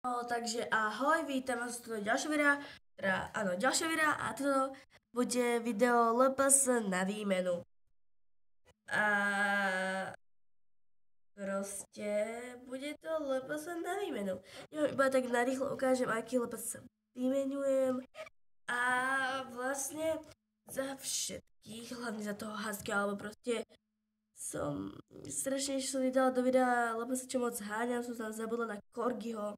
No, takže ahoj, vítam vás do ďalšieho videa, ďalšieho videa a toto bude video LPS na výmenu. A proste bude to LPS na výmenu. Ja iba tak narýchlo ukážem, aký LPS vymenujem a vlastne za všetkých, hlavne za toho huskyho, alebo proste som strašne, že som vydala do videa, lebo sa čo moc háňam, som tam zabudla na Corgiho.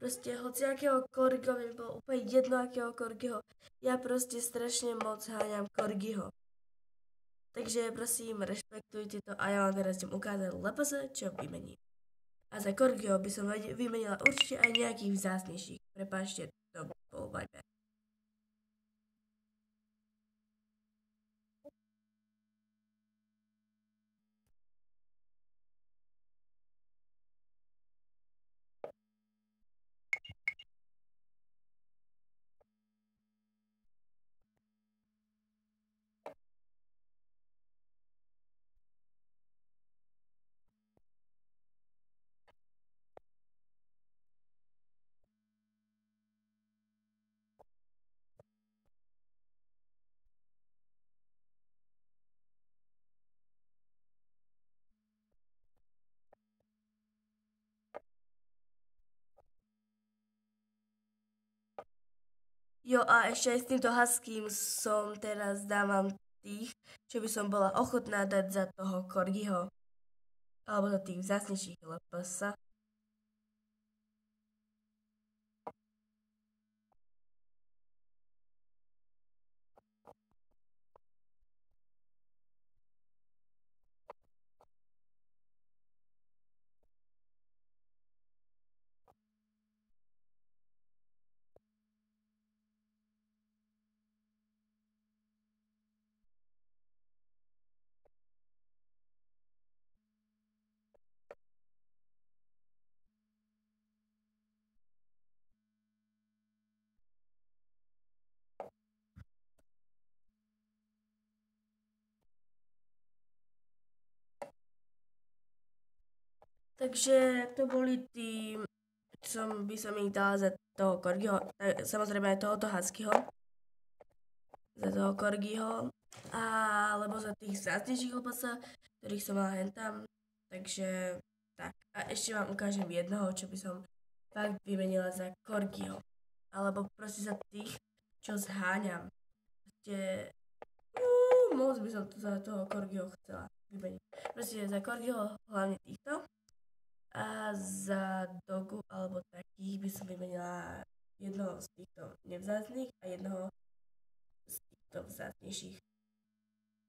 Proste hociakého Corgiho, mi bolo úplne jedno akého Corgiho. Ja proste strašne moc háňam Corgiho. Takže prosím, rešpektujte to a ja vám teraz idem ukázať LPS, čo vymením. A za Corgiho by som vymenila určite aj nejakých vzácnejších. Prepáčte, to bol Viper. Jo a ešte aj s týmto huským som teraz dávam tých, čo by som bola ochotná dať za toho Corgiho. Alebo za tých vzácnejších LPS. Takže to boli tí, by som ich dala za toho Corgiho, samozrejme aj tohoto huskyho. Za toho Corgiho, alebo za tých vzácnejších LPS, ktorých som mala hentam. Takže tak. A ešte vám ukážem jednoho, čo by som fakt vymenila za Corgiho. Alebo proste za tých, čo zháňam. Proste moc by som to za toho Corgiho chcela vymeniť. Proste za Corgiho hlavne týchto. A za Dogu alebo takých by som vymenila jednoho z týchto nevzácnych a jednoho z týchto vzácnejších.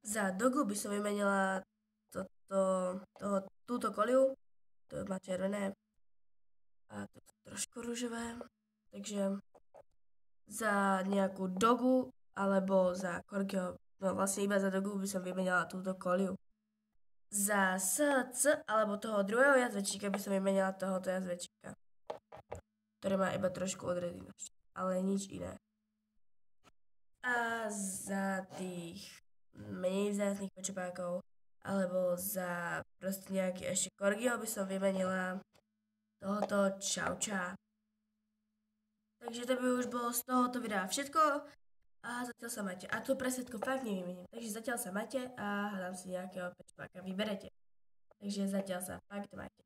Za Dogu by som vymenila túto koliu, to má červené a toto trošku rúžové. Takže za nejakú Dogu alebo za Corgiho, no vlastne iba za Dogu by som vymenila túto koliu. Za SC alebo toho druhého jazvečíka by som vymenila tohoto jazvečíka, ktoré má iba trošku odredy, ale nič iné. A za tých menej vzácnych počupákov alebo za proste nejaký ešte Corgiho by som vymenila tohoto Čauča. Takže to by už bolo z tohoto videa všetko. A zatiaľ sa máte. A to presvedko fakt nevymením. Takže zatiaľ sa máte a hľadám si nejakého pečpáka. Vyberete. Takže zatiaľ sa fakt máte.